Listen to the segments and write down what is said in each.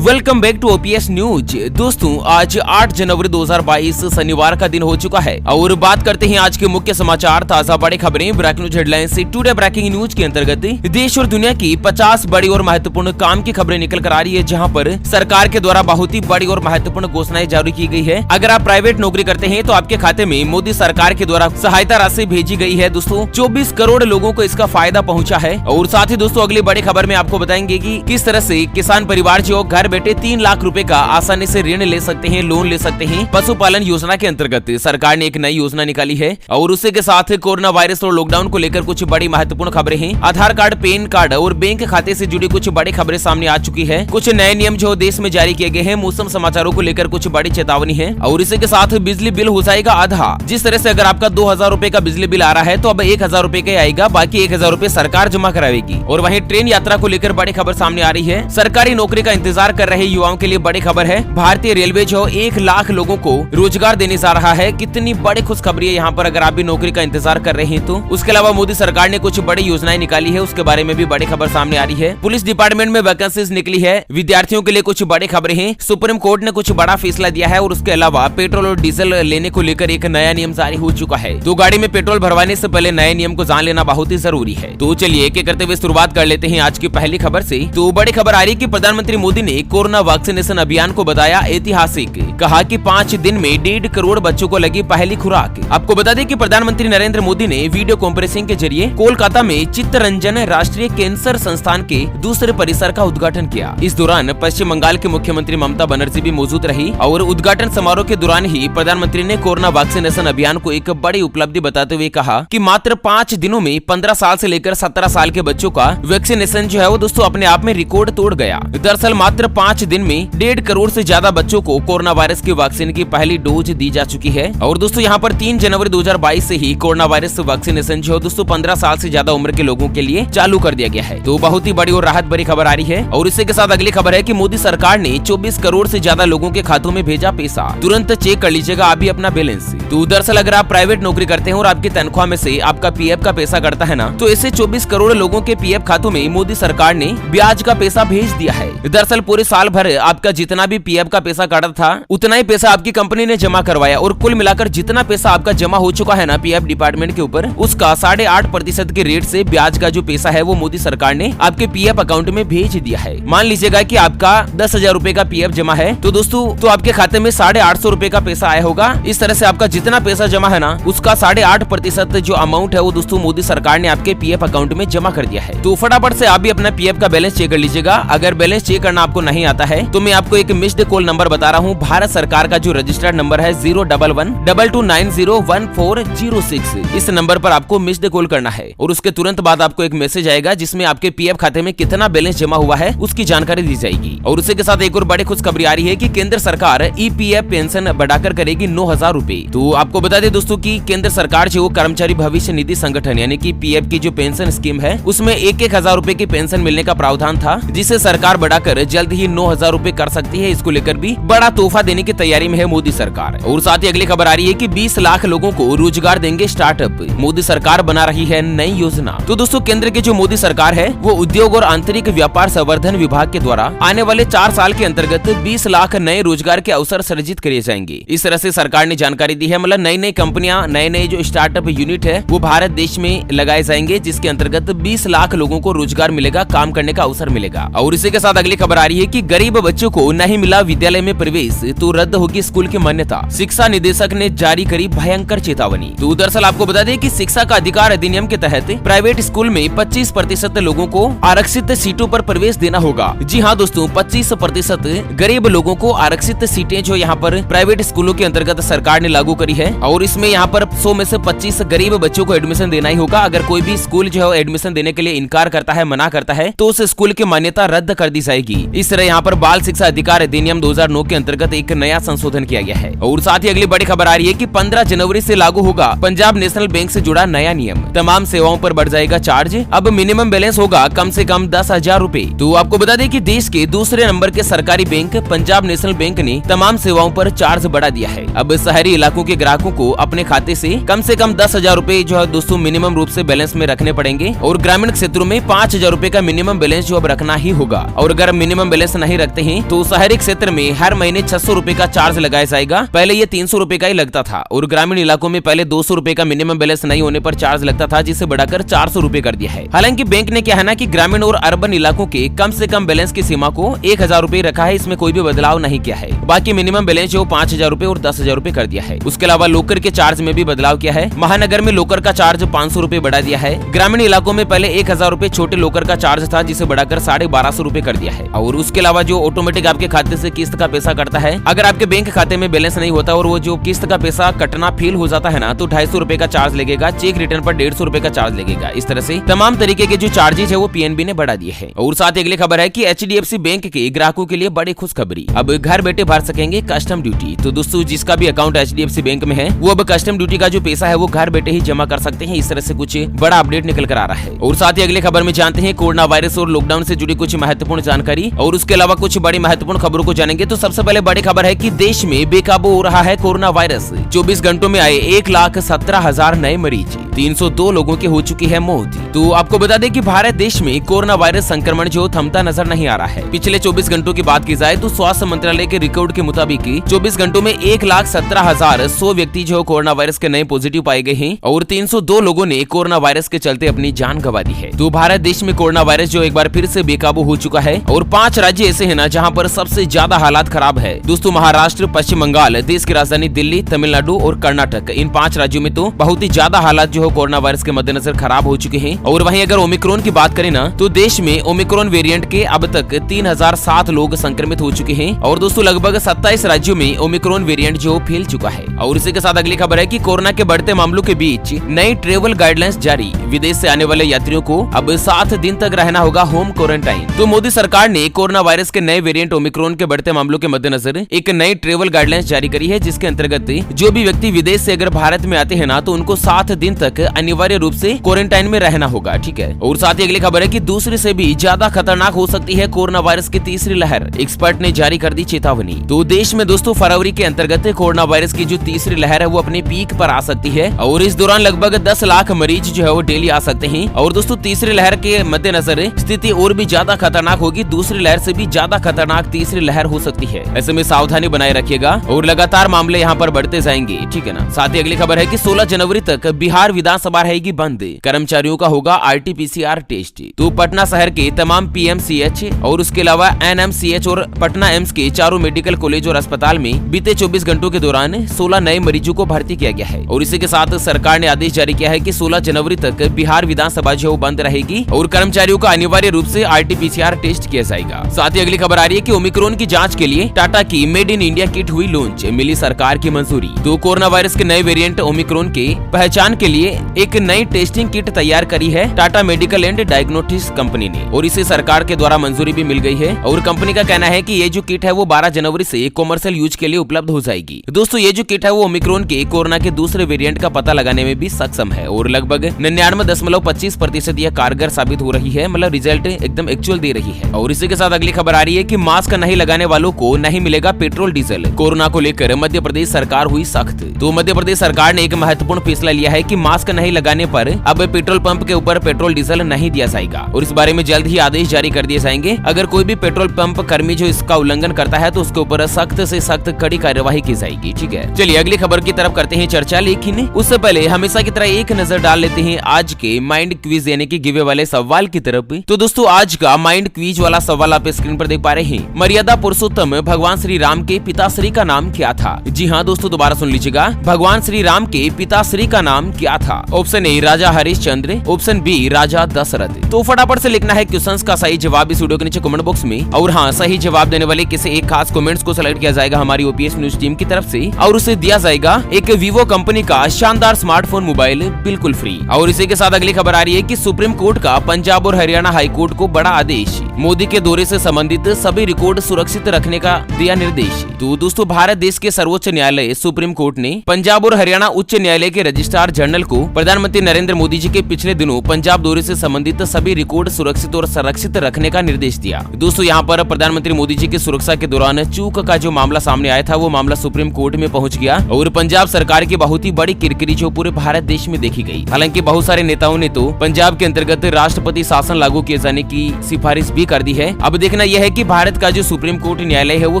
Welcome back to OPS news. दोस्तों आज 8 जनवरी 2022 शनिवार का दिन हो चुका है और बात करते हैं आज के मुख्य समाचार, ताजा बड़ी खबरें, ब्रेकिंग न्यूज हेडलाइन से टुडे ब्रेकिंग न्यूज के अंतर्गत देश और दुनिया की 50 बड़ी और महत्वपूर्ण काम की खबरें निकल कर आ रही है, जहां पर सरकार के द्वारा बहुत ही बड़ी और महत्वपूर्ण घोषणाएं जारी की गई है। अगर आप प्राइवेट नौकरी करते हैं तो आपके खाते में मोदी सरकार के द्वारा सहायता राशि भेजी गई है। दोस्तों 24 करोड़ लोगों को इसका फायदा पहुँचा है। और साथ ही दोस्तों अगली बड़ी खबर में आपको बताएंगे की किस तरह से किसान परिवार जो घर बैठे 3 लाख रुपए का आसानी से ऋण ले सकते हैं, लोन ले सकते हैं। पशुपालन योजना के अंतर्गत सरकार ने एक नई योजना निकाली है और उसी के साथ कोरोना वायरस और लॉकडाउन को लेकर कुछ बड़ी महत्वपूर्ण खबरें हैं। आधार कार्ड, पैन कार्ड और बैंक खाते से जुड़ी कुछ बड़ी खबरें सामने आ चुकी है। कुछ नए नियम जो देश में जारी किए गए हैं, मौसम समाचारों को लेकर कुछ बड़ी चेतावनी है और इसी के साथ बिजली बिल हो जाएगा आधा। जिस तरह से अगर आपका 2000 रुपए का बिजली बिल आ रहा है तो अब 1000 रुपए का आएगा, बाकी 1000 रुपए सरकार जमा कराएगी। और वहीं ट्रेन यात्रा को लेकर बड़ी खबर सामने आ रही है। सरकारी नौकरी का इंतजार कर रहे युवाओं के लिए बड़ी खबर है। भारतीय रेलवे जो 1 लाख लोगों को रोजगार देने जा रहा है। कितनी बड़ी खुशखबरी है यहाँ पर, अगर आप भी नौकरी का इंतजार कर रहे हैं तो। उसके अलावा मोदी सरकार ने कुछ बड़ी योजनाएं निकाली है, उसके बारे में भी बड़ी खबर सामने आ रही है। पुलिस डिपार्टमेंट में वैकेंसीज निकली है, विद्यार्थियों के लिए कुछ बड़ी खबरें हैं। सुप्रीम कोर्ट ने कुछ बड़ा फैसला दिया है और उसके अलावा पेट्रोल और डीजल लेने को लेकर एक नया नियम जारी हो चुका है। तो गाड़ी में पेट्रोल भरवाने से पहले नए नियम को जान लेना बहुत ही जरूरी है। तो चलिए एक एक करते हुए शुरुआत कर लेते हैं आज की पहली खबर से। तो बड़ी खबर आ रही है कि प्रधानमंत्री मोदी ने कोरोना वैक्सीनेशन अभियान को बताया ऐतिहासिक। कहा कि 5 दिन में 1.5 करोड़ बच्चों को लगी पहली खुराक। आपको बता दें कि प्रधानमंत्री नरेंद्र मोदी ने वीडियो कॉन्फ्रेंसिंग के जरिए कोलकाता में चित्तरंजन राष्ट्रीय कैंसर संस्थान के दूसरे परिसर का उद्घाटन किया। इस दौरान पश्चिम बंगाल के मुख्यमंत्री ममता बनर्जी भी मौजूद रही और उद्घाटन समारोह के दौरान ही प्रधानमंत्री ने कोरोना वैक्सीनेशन अभियान को एक बड़ी उपलब्धि बताते हुए कहा कि मात्र 5 दिनों में 15 साल से लेकर 17 साल के बच्चों का वैक्सीनेशन जो है वो दोस्तों अपने आप में रिकॉर्ड तोड़ गया। दरअसल मात्र 5 दिन में 1.5 करोड़ से ज्यादा बच्चों को कोरोना वायरस की वैक्सीन की पहली डोज दी जा चुकी है। और दोस्तों यहाँ पर 3 जनवरी 2022 से ही कोरोना वायरस वैक्सीनेशन जो दोस्तों 15 साल से ज्यादा उम्र के लोगों के लिए चालू कर दिया गया है। तो बहुत ही बड़ी और राहत भरी खबर आ रही है। और इसी के साथ अगली खबर है कि मोदी सरकार ने 24 करोड़ से ज्यादा लोगों के खातों में भेजा पैसा। तुरंत चेक कर लीजिएगा अभी अपना बैलेंस। तो दरअसल अगर आप प्राइवेट नौकरी करते हैं और आपकी तनख्वाह में से आपका पीएफ का पैसा कटता है ना, तो ऐसे 24 करोड़ लोगों के पीएफ खातों में मोदी सरकार ने ब्याज का पैसा भेज दिया है। दरअसल पूरे साल भर आपका जितना भी पीएफ का पैसा काटा था उतना ही पैसा आपकी कंपनी ने जमा करवाया और कुल मिलाकर जितना पैसा आपका जमा हो चुका है ना पीएफ डिपार्टमेंट के ऊपर, उसका 8.5% के रेट से ब्याज का जो पैसा है वो मोदी सरकार ने आपके पीएफ अकाउंट में भेज दिया है। मान लीजिएगा कि आपका 10,000 रुपए का पीएफ जमा है तो दोस्तों तो आपके खाते में 850 रुपए का पैसा आया होगा। इस तरह से आपका जितना पैसा जमा है ना उसका 8.5% जो अमाउंट है वो दोस्तों मोदी सरकार ने आपके पीएफ अकाउंट में जमा कर दिया है। तो फटाफट से आप भी अपना पीएफ का बैलेंस चेक कर लीजिएगा। अगर बैलेंस चेक करना आपको नहीं आता है तो मैं आपको एक मिस्ड कॉल नंबर बता रहा हूँ। भारत सरकार का जो रजिस्टर्ड नंबर है 011-2290-1406। इस नंबर पर आपको मिस्ड कॉल करना है और उसके तुरंत बाद आपको एक मैसेज आएगा जिसमें आपके पीएफ खाते में कितना बैलेंस जमा हुआ है उसकी जानकारी दी जाएगी। और उसी के साथ एक और बड़ी खुशखबरी आ रही है कि केंद्र सरकार ईपीएफ पेंशन बढ़ाकर करेगी 9,000 रुपए। तो आपको बता दें दोस्तों की केंद्र सरकार जो कर्मचारी भविष्य निधि संगठन यानी कि पीएफ की जो पेंशन स्कीम है उसमें 1,000 रुपए की पेंशन मिलने का प्रावधान था, जिसे सरकार बढ़ाकर जल्द ही 9,000 रुपए कर सकती है। इसको लेकर भी बड़ा तोहफा देने की तैयारी में है मोदी सरकार। और साथ ही अगली खबर आ रही है कि 20 लाख लोगों को रोजगार देंगे स्टार्टअप। मोदी सरकार बना रही है नई योजना। तो दोस्तों केंद्र की जो मोदी सरकार है वो उद्योग और आंतरिक व्यापार संवर्धन विभाग के द्वारा आने वाले 4 साल के अंतर्गत 20 लाख नए रोजगार के अवसर सृजित किए जाएंगे। इस तरह से सरकार ने जानकारी दी है। मतलब नई कंपनियां, नए जो स्टार्टअप यूनिट है वो भारत देश में लगाए जाएंगे, जिसके अंतर्गत 20 लाख लोगों को रोजगार मिलेगा, काम करने का अवसर मिलेगा। और इसी के साथ अगली खबर आ रही है कि गरीब बच्चों को नहीं मिला विद्यालय में प्रवेश तो रद्द होगी स्कूल की मान्यता। शिक्षा निदेशक ने जारी करी भयंकर चेतावनी। तो दरअसल आपको बता दें कि शिक्षा का अधिकार अधिनियम के तहत प्राइवेट स्कूल में 25% लोगों को आरक्षित सीटों पर प्रवेश देना होगा। जी हाँ दोस्तों, 25% गरीब लोगों को आरक्षित सीटें जो यहाँ पर प्राइवेट स्कूलों के अंतर्गत सरकार ने लागू करी है। और इसमें यहाँ पर 100 में से 25 गरीब बच्चों को एडमिशन देना ही होगा। अगर कोई भी स्कूल जो है एडमिशन देने के लिए इनकार करता है, मना करता है, तो उस स्कूल की मान्यता रद्द कर दी जाएगी। इस तरह यहाँ पर बाल शिक्षा अधिकार अधिनियम 2009 के अंतर्गत एक नया संशोधन किया गया है। और साथ ही अगली बड़ी खबर आ रही है कि 15 जनवरी से लागू होगा पंजाब नेशनल बैंक से जुड़ा नया नियम। तमाम सेवाओं पर बढ़ जाएगा चार्ज। अब मिनिमम बैलेंस होगा कम से कम 10,000 रुपए। तो आपको बता दें कि देश के दूसरे नंबर के सरकारी बैंक पंजाब नेशनल बैंक ने तमाम सेवाओं पर चार्ज बढ़ा दिया है। अब शहरी इलाकों के ग्राहकों को अपने खाते से कम 10,000 रुपए जो है दोस्तों मिनिमम रूप से बैलेंस में रखने पड़ेंगे और ग्रामीण क्षेत्रों में 5,000 रुपए का मिनिमम बैलेंस जो अब रखना ही होगा। और अगर मिनिमम बैलेंस बैलेंस नहीं रखते हैं तो शहरी क्षेत्र में हर महीने 600 रुपए का चार्ज लगाया जाएगा। पहले ये 300 रुपए का ही लगता था और ग्रामीण इलाकों में पहले 200 रुपए का मिनिमम बैलेंस नहीं होने पर चार्ज लगता था, जिसे बढ़ाकर 400 रुपए कर दिया है। हालांकि बैंक ने क्या है ना कि ग्रामीण और अर्बन इलाकों के कम से कम बैलेंस की सीमा को 1000 रुपए रखा है, इसमें कोई भी बदलाव नहीं किया है। बाकी मिनिमम बैलेंस जो 5000 रुपए और 10,000 रुपए कर दिया है। उसके अलावा लोकर के चार्ज में भी बदलाव किया है। महानगर में लोकर का चार्ज 500 रुपए बढ़ा दिया है। ग्रामीण इलाकों में पहले 1000 रुपए छोटे लोकर का चार्ज था, जिसे बढ़ाकर 1250 रुपए कर दिया है। और उसके अलावा जो ऑटोमेटिक आपके खाते से किस्त का पैसा कटता है, अगर आपके बैंक खाते में बैलेंस नहीं होता और वो जो किस्त का पैसा कटना फेल हो जाता है ना, तो 250 रुपए का चार्ज लगेगा। चेक रिटर्न पर 150 रुपए का चार्ज लगेगा। इस तरह से तमाम तरीके के जो चार्जेज है वो पीएनबी ने बढ़ा दिए हैं। और साथ ही अगली खबर है कि एचडीएफसी बैंक के ग्राहकों के लिए बड़ी खुशखबरी, अब घर बैठे भर सकेंगे कस्टम ड्यूटी। तो दोस्तों जिसका भी अकाउंट एचडीएफसी बैंक में है वो अब कस्टम ड्यूटी का जो पैसा है वो घर बैठे ही जमा कर सकते हैं। इस तरह से कुछ बड़ा अपडेट निकल कर आ रहा है। और साथ ही अगली खबर में जानते हैं कोरोना वायरस और लॉकडाउन से जुड़ी कुछ महत्वपूर्ण जानकारी और उसके अलावा कुछ बड़ी महत्वपूर्ण खबरों को जानेंगे। तो सबसे पहले बड़ी खबर है कि देश में बेकाबू हो रहा है कोरोना वायरस। 24 घंटों में आए 1,17,000 नए मरीज, 302 लोगों की हो चुकी है मौत। तो आपको बता दें कि भारत देश में कोरोना वायरस संक्रमण जो थमता नजर नहीं आ रहा है। पिछले 24 घंटों की बात की जाए तो स्वास्थ्य मंत्रालय के रिकॉर्ड के मुताबिक 24 घंटों में 1,17,100 व्यक्ति जो कोरोना वायरस के नए पॉजिटिव पाए गए हैं और 302 लोगों ने कोरोना वायरस के चलते अपनी जान गंवा दी है। तो भारत देश में कोरोना वायरस जो एक बार फिर से बेकाबू हो चुका है और 5 राज्य ऐसे हैं ना जहां पर सबसे ज्यादा हालात खराब है। दोस्तों महाराष्ट्र, पश्चिम बंगाल, देश की राजधानी दिल्ली, तमिलनाडु और कर्नाटक, इन 5 राज्यों में तो बहुत ही ज्यादा हालात जो है कोरोना वायरस के मद्देनजर खराब हो चुके हैं। और वहीं अगर ओमिक्रॉन की बात करें ना तो देश में ओमिक्रॉन वेरिएंट के अब तक 3007 लोग संक्रमित हो चुके हैं और दोस्तों लगभग 27 राज्यों में ओमिक्रॉन वेरिएंट जो फैल चुका है। और इसी के साथ अगली खबर है कि कोरोना के बढ़ते मामलों के बीच नई ट्रेवल गाइडलाइंस जारी, विदेश से आने वाले यात्रियों को अब 7 दिन तक रहना होगा होम क्वारंटाइन। तो मोदी सरकार ने कोरोना वायरस के नए वेरिएंट ओमिक्रॉन के बढ़ते मामलों के मद्देनजर एक नई ट्रेवल गाइडलाइंस जारी करी है, जिसके अंतर्गत जो भी व्यक्ति विदेश से अगर भारत में आते हैं ना तो उनको 7 दिन तक अनिवार्य रूप से क्वारंटाइन में रहना होगा। ठीक है। और साथ ही अगली खबर है कि दूसरे से भी ज्यादा खतरनाक हो सकती है कोरोना वायरस की तीसरी लहर, एक्सपर्ट ने जारी कर दी चेतावनी। तो देश में दोस्तों फरवरी के अंतर्गत कोरोना वायरस की जो तीसरी लहर है वो अपने पीक पर आ सकती है और इस दौरान लगभग 10 लाख मरीज जो है वो डेली आ सकते हैं। और दोस्तों तीसरी लहर के मद्देनजर स्थिति और भी ज्यादा खतरनाक होगी, दूसरी लहर से भी ज्यादा खतरनाक तीसरी लहर हो सकती है। ऐसे में सावधानी बनाए रखिएगा और लगातार मामले यहाँ पर बढ़ते जाएंगे। ठीक है ना। साथ ही अगली खबर है कि 16 जनवरी तक बिहार विधानसभा रहेगी बंद, कर्मचारियों का होगा आरटीपीसीआर टेस्ट। तो पटना शहर के तमाम पीएमसीएच और उसके अलावा एनएमसीएच और पटना एम्स के चारों मेडिकल कॉलेज और अस्पताल में बीते 24 घंटों के दौरान 16 नए मरीजों को भर्ती किया गया है। और इसी के साथ सरकार ने आदेश जारी किया है कि 16 जनवरी तक बिहार विधानसभा जो बंद रहेगी और कर्मचारियों का अनिवार्य रूप से आरटीपीसीआर टेस्ट किया जाएगा। साथ ही अगली खबर आ रही है कि ओमिक्रॉन की जांच के लिए टाटा की मेड इन इंडिया किट हुई लॉन्च, मिली सरकार की मंजूरी। तो कोरोना वायरस के नए वेरिएंट ओमिक्रॉन के पहचान के लिए एक नई टेस्टिंग किट तैयार करी है Tata medical and diagnostics company ने और इसे सरकार के द्वारा मंजूरी भी मिल गई है। और कंपनी का कहना है कि ये जो किट है वो 12 जनवरी से कॉमर्शियल यूज के लिए उपलब्ध हो जाएगी। दोस्तों ये जो किट है वो ओमिक्रॉन के कोरोना के दूसरे वेरिएंट का पता लगाने में भी सक्षम है और लगभग 99.25% यह कारगर साबित हो रही है, मतलब रिजल्ट एकदम एक्चुअल दे रही है। और इसी के साथ अगली खबर आ रही है कि मास्क नहीं लगाने वालों को नहीं मिलेगा पेट्रोल डीजल, कोरोना को लेकर मध्य प्रदेश सरकार हुई सख्त। तो मध्य प्रदेश सरकार ने एक महत्वपूर्ण फैसला लिया है कि मास्क नहीं लगाने पर अब पेट्रोल पंप के ऊपर पेट्रोल डीजल नहीं दिया जाएगा और इस बारे में जल्द ही आदेश जारी कर दिए जाएंगे। अगर कोई भी पेट्रोल पंप कर्मी जो इसका उल्लंघन करता है तो उसके ऊपर सख्त से सख्त कड़ी कार्यवाही की जाएगी। ठीक है। चलिए अगली खबर की तरफ करते हैं चर्चा, लेकिन उससे पहले हमेशा की तरह एक नजर डाल लेते हैं आज के माइंड क्विज यानी कि गिवे वाले सवाल की तरफ। तो दोस्तों आज का माइंड क्विज वाला सवाल आप स्क्रीन पर देख पा रहे हैं। मर्यादा पुरुषोत्तम भगवान श्री राम के पिताश्री का नाम क्या था? जी हाँ दोस्तों दोबारा सुन लीजिएगा, भगवान श्री राम के पिताश्री का नाम क्या था? Option A Raja Harishchandra, option B Raja Dashrath. तो फटाफट से लिखना है क्वेश्चंस का सही जवाब इस वीडियो के नीचे कमेंट बॉक्स में। और हाँ, सही जवाब देने वाले किसी एक खास कमेंट्स को सिलेक्ट किया जाएगा हमारी ओपीएस न्यूज टीम की तरफ से और उसे दिया जाएगा एक वीवो कंपनी का शानदार स्मार्टफोन मोबाइल बिल्कुल फ्री। और इसी के साथ अगली खबर आ रही है कि सुप्रीम कोर्ट का पंजाब और हरियाणा हाई कोर्ट को बड़ा आदेश, मोदी के दौरे से संबंधित सभी रिकॉर्ड सुरक्षित रखने का दिया निर्देश। तो दोस्तों भारत देश के सर्वोच्च न्यायालय सुप्रीम कोर्ट ने पंजाब और हरियाणा उच्च न्यायालय के रजिस्ट्रार जनरल को प्रधानमंत्री नरेंद्र मोदी जी के पिछले दिनों पंजाब दौरे से संबंधित सभी रिकॉर्ड सुरक्षित और संरक्षित रखने का निर्देश दिया। दोस्तों यहाँ पर प्रधानमंत्री मोदी जी की सुरक्षा के दौरान चूक का जो मामला सामने आया था वो मामला सुप्रीम कोर्ट में पहुंच गया और पंजाब सरकार की बहुत ही बड़ी किरकिरी जो पूरे भारत देश में देखी गई। हालांकि बहुत सारे नेताओं ने तो पंजाब के अंतर्गत राष्ट्रपति शासन लागू किए जाने की सिफारिश भी कर दी है। अब देखना देखना यह है कि भारत का जो सुप्रीम कोर्ट न्यायालय है वो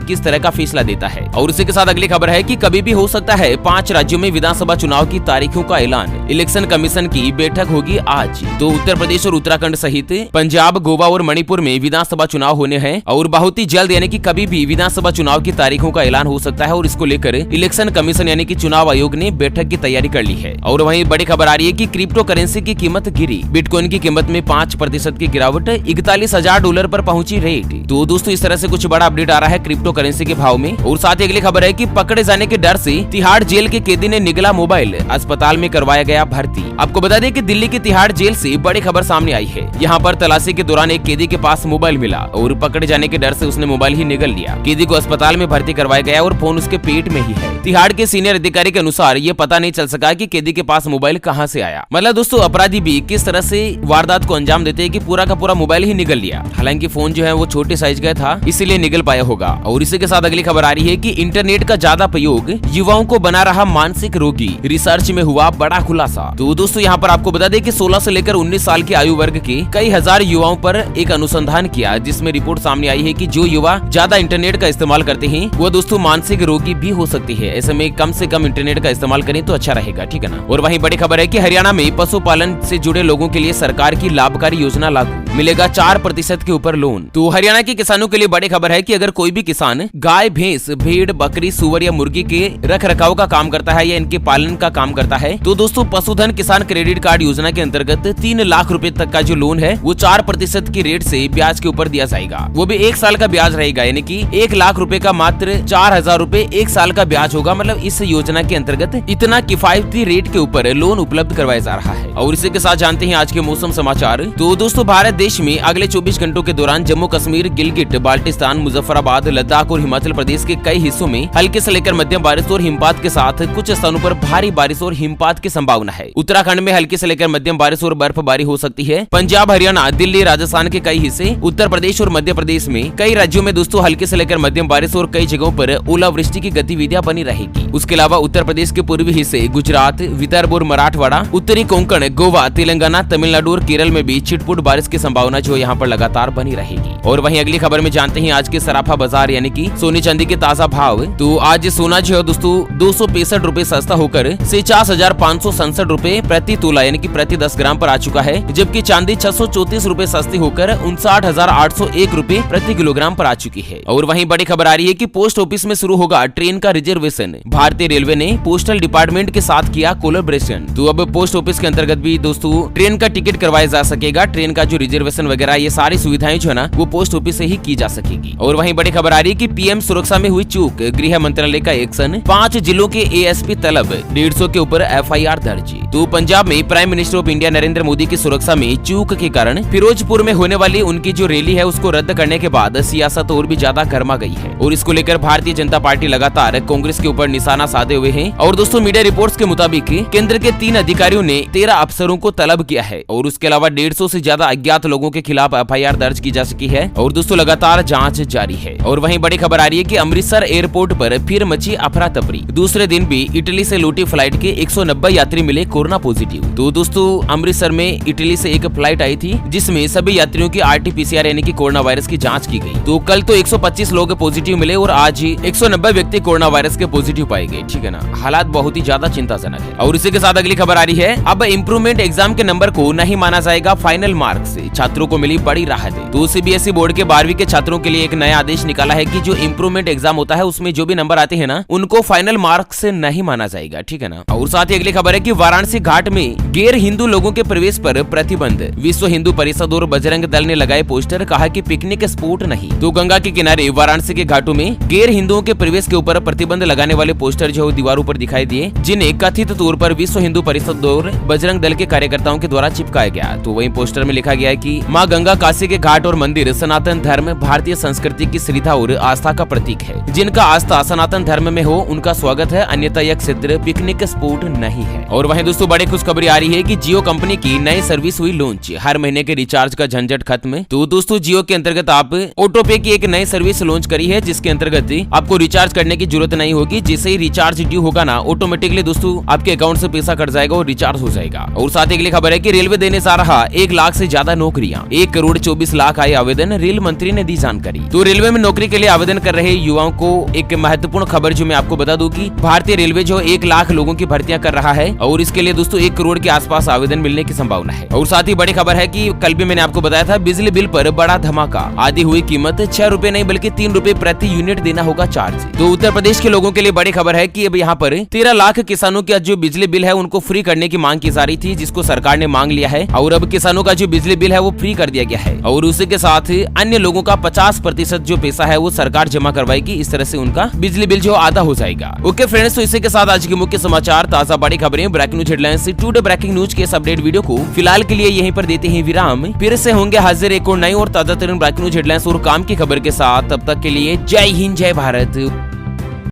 किस तरह का फैसला देता है। और इसी के साथ अगली खबर है कि कभी भी हो सकता है 5 राज्यों में विधानसभा चुनाव की तारीखों का ऐलान। इलेक्शन कमीशन की बैठक होगी आज। तो उत्तर प्रदेश और उत्तराखंड सहित पंजाब, गोवा और मणिपुर में विधानसभा चुनाव होने हैं और बहुत ही जल्द यानी कि कभी भी विधानसभा चुनाव की तारीखों का ऐलान हो सकता है। और इसको लेकर इलेक्शन कमीशन यानी कि चुनाव आयोग ने बैठक की तैयारी कर ली है। और वहीं बड़ी खबर आ रही है कि क्रिप्टो करेंसी की कीमत गिरी। बिटकॉइन की कीमत में 5% की गिरावट, $41,000 पर पहुंची रेट। तो दोस्तों इस तरह से कुछ बड़ा अपडेट आ रहा है क्रिप्टो करेंसी के भाव में। और साथ ही अगली खबर है कि पकड़े जाने के डर से तिहाड़ जेल के कैदी ने निगला मोबाइल, अस्पताल में करवाया गया भर्ती। आपको बता दें कि दिल्ली की तिहाड़ जेल से बड़ी खबर सामने आई है। यहाँ पर तलाशी के दौरान एक कैदी के पास मोबाइल मिला और पकड़े जाने के डर से उसने मोबाइल ही निगल लिया। कैदी को अस्पताल में भर्ती करवाया गया और फोन उसके पेट में ही है। तिहाड़ के सीनियर अधिकारी के अनुसार ये पता नहीं चल सका कि कैदी के पास मोबाइल कहां से आया। मतलब दोस्तों अपराधी भी किस तरह से वारदात को अंजाम देते हैं कि पूरा का पूरा मोबाइल ही निगल लिया। हालांकि फोन जो है वो छोटे साइज का था, इसीलिए निगल पाया होगा। और इसी के साथ अगली खबर आ रही है कि इंटरनेट का ज्यादा प्रयोग युवाओं को बना रहा मानसिक रोगी। रिसर्च में हुआ बड़ा खुलासा। तो दोस्तों यहाँ पर आपको बता दें कि 16 से लेकर 19 साल की आयु वर्ग के कई हजार युवाओं पर एक अनुसंधान किया, जिसमें रिपोर्ट सामने आई है कि जो युवा ज्यादा इंटरनेट का इस्तेमाल करते हैं वो दोस्तों मानसिक रोगी भी हो सकती है। ऐसे में कम से कम इंटरनेट का इस्तेमाल करें तो अच्छा रहेगा, ठीक है ना। और वहीं बड़ी खबर है कि हरियाणा में पशुपालन से जुड़े लोगों के लिए सरकार की लाभकारी योजना लागू, मिलेगा 4% के ऊपर लोन। तो हरियाणा के किसानों के लिए बड़ी खबर है कि अगर कोई भी किसान गाय, भैंस, भेड़, बकरी, सुअर या मुर्गी के रख रखाव का काम करता है या इनके पालन का काम करता है तो दोस्तों पशुधन किसान क्रेडिट कार्ड योजना के अंतर्गत 3 लाख रुपए तक का जो लोन है वो 4% की रेट से ब्याज के ऊपर दिया जाएगा। वो भी 1 साल का ब्याज रहेगा, यानी कि 1 लाख रुपए का मात्र 4,000 रुपए 1 साल का ब्याज होगा। मतलब इस योजना के अंतर्गत इतना किफायती रेट के ऊपर लोन उपलब्ध करवाया जा रहा है। और इसी के साथ जानते हैं आज के मौसम समाचार। तो दोस्तों भारत देश में अगले 24 घंटों के दौरान जम्मू कश्मीर, गिलगिट बाल्टिस्तान, मुजफ्फराबाद, लद्दाख और हिमाचल प्रदेश के कई हिस्सों में हल्के से लेकर मध्यम बारिश और हिमपात के साथ कुछ स्थानों पर भारी बारिश और हिमपात की संभावना है। उत्तराखंड में हल्की से लेकर मध्यम बारिश और बर्फबारी हो सकती है। पंजाब, हरियाणा, दिल्ली, राजस्थान के कई हिस्से, उत्तर प्रदेश और मध्य प्रदेश में कई राज्यों में दोस्तों हल्के से लेकर मध्यम बारिश और कई जगहों पर ओलावृष्टि की गतिविधियां बनी रहेगी। उसके अलावा उत्तर प्रदेश के पूर्वी हिस्से, गुजरात, विदर्भ और मराठवाड़ा, उत्तरी कोंकण, गोवा, तेलंगाना, तमिलनाडु और केरल में भी छिटपुट बारिश की संभावना जो यहाँ पर लगातार बनी रहेगी। और वहीं अगली खबर में जानते हैं आज के सराफा बाजार यानी कि सोने चांदी के ताजा भाव। तो आज सोना जो है दोस्तों 265 रुपए सस्ता होकर 46,567 रुपए प्रति तोला यानी कि प्रति 10 ग्राम पर आ चुका है, जबकि चांदी 634 रुपए सस्ती होकर 59,801 रुपए प्रति किलोग्राम पर आ चुकी है। और वहीं बड़ी खबर आ रही है कि पोस्ट ऑफिस में शुरू होगा ट्रेन का रिजर्वेशन। भारतीय रेलवे ने पोस्टल डिपार्टमेंट के साथ किया कोलैबोरेशन। तो अब पोस्ट ऑफिस के अंतर्गत भी दोस्तों ट्रेन का टिकट करवाया जा सकेगा। ट्रेन का जो रिजर्वेशन वगैरह ये सारी सुविधाएं जो है ना वो पोस्ट ऑफिस से ही की जा सकेगी। और वहीं बड़ी खबर आ रही है कि पीएम सुरक्षा में हुई चूक, गृह मंत्रालय का एक्शन, 5 जिलों के एएसपी तलब, 150 के ऊपर एफआईआर दर्ज। तो पंजाब में prime minister of India Narendra Modi की सुरक्षा में चूक के कारण फिरोजपुर में होने वाली उनकी जो रैली है उसको रद्द करने के बाद सियासत और भी ज्यादा गर्मा गई है। और इसको लेकर भारतीय जनता पार्टी लगातार कांग्रेस के ऊपर निशाना साधे हुए है। और दोस्तों मीडिया रिपोर्ट्स के मुताबिक केंद्र के 3 अधिकारियों ने 13 अफसरों को तलब किया है। और उसके अलावा 150 से ज्यादा अज्ञात लोगों के खिलाफ एफआईआर दर्ज की जा सकी है। और दोस्तों लगातार जांच जारी है। और वहीं बड़ी खबर आ रही है कि अमृतसर एयरपोर्ट पर फिर मची अफरा तफरी। दूसरे दिन भी इटली से लौटी फ्लाइट के 190 यात्री मिले कोरोना पॉजिटिव। तो दोस्तों अमृतसर में इटली से एक फ्लाइट आई थी जिसमें सभी यात्रियों की RT-PCR यानी कि कोरोना वायरस की जांच की गई। तो कल तो 125 लोग पॉजिटिव मिले और आज 190 व्यक्ति कोरोना वायरस के पॉजिटिव पाए गए, ठीक है ना। हालात बहुत ही ज्यादा चिंताजनक है। और इसी के साथ अगली खबर आ रही है, अब इम्प्रूवमेंट एग्जाम के नंबर को नहीं माना जाएगा फाइनल मार्क से, छात्रों को मिली बड़ी राहत। तो CBSE बोर्ड के 12वीं के छात्रों के लिए एक नया आदेश निकाला है कि जो इम्प्रूवमेंट एग्जाम होता है उसमें जो भी नंबर आते हैं ना उनको फाइनल मार्क से नहीं माना जाएगा, ठीक है ना। और साथ ही अगली खबर है कि वाराणसी घाट में गैर हिंदू लोगों के प्रवेश पर प्रतिबंध। विश्व हिंदू परिषद और बजरंग दल ने लगाए पोस्टर, कहा कि पिकनिक स्पॉट नहीं। तो गंगा के किनारे वाराणसी के घाटों में गैर हिंदुओं के प्रवेश के ऊपर प्रतिबंध लगाने वाले पोस्टर जो दीवारों पर दिखाई दिए, जिन्हें कथित तौर पर विश्व हिंदू परिषद और बजरंग दल के कार्यकर्ताओं के द्वारा चिपकाया गया। तो वहीं पोस्टर में लिखा गया है कि माँ गंगा, काशी के घाट और मंदिर सनातन धर्म, भारतीय संस्कृति की श्रद्धा और आस्था का प्रतीक है। जिनका आस्था सनातन धर्म में हो उनका स्वागत है, अन्यथा यह क्षेत्र पिकनिक स्पॉट नहीं है। और वहीं दोस्तों बड़ी खुशखबरी आ रही है कि जियो कंपनी की नई सर्विस हुई लॉन्च, हर महीने के रिचार्ज का झंझट खत्म। तो दोस्तों जियो के अंतर्गत आप ऑटो पे की एक नई सर्विस लॉन्च करी है, जिसके अंतर्गत आपको रिचार्ज करने की जरूरत नहीं होगी। जैसे ही रिचार्ज ड्यू होगा ना ऑटोमेटिकली दोस्तों आपके अकाउंट से पैसा कट जाएगा और रिचार्ज हो जाएगा। और साथ ही अगली खबर है कि रेलवे देने जा रहा 1 लाख से ज्यादा नौकरी। नौकरियां। 1,24,00,000 आए आवेदन, रेल मंत्री ने दी जानकारी। तो रेलवे में नौकरी के लिए आवेदन कर रहे युवाओं को एक महत्वपूर्ण खबर जो मैं आपको बता दूं कि भारतीय रेलवे जो 1 लाख लोगों की भर्तियां कर रहा है और इसके लिए दोस्तों 1 करोड़ के आसपास आवेदन मिलने की संभावना है। और साथ ही बड़ी खबर है कि कल भी मैंने आपको बताया था बिजली बिल पर बड़ा धमाका। आधी हुई कीमत 6 रुपए नहीं बल्कि 3 रुपए प्रति यूनिट देना होगा चार्ज। तो उत्तर प्रदेश के लोगों के लिए बड़ी खबर है कि अब यहाँ पर 13 लाख किसानों का जो बिजली बिल है उनको फ्री करने की मांग की जा रही थी, जिसको सरकार ने मांग लिया है और अब किसानों का जो बिजली बिल है वो फ्री कर दिया गया है और उसी के साथ अन्य लोगों का 50% जो पैसा है वो सरकार जमा करवाएगी। इस तरह से उनका बिजली बिल जो आधा हो जाएगा। ओके फ्रेंड्स, तो इसी के साथ आज के मुख्य समाचार, ताजा बड़ी खबरें, breaking news headlines, today breaking news के इस अपडेट वीडियो को फिलहाल के लिए यहीं पर देते हैं विराम। फिर से होंगे हाजिर एक और नई और ताजा तरीन ब्रेकिंग न्यूज हेडलाइंस और काम की खबर के साथ। तब तक के लिए जय हिंद, जय भारत।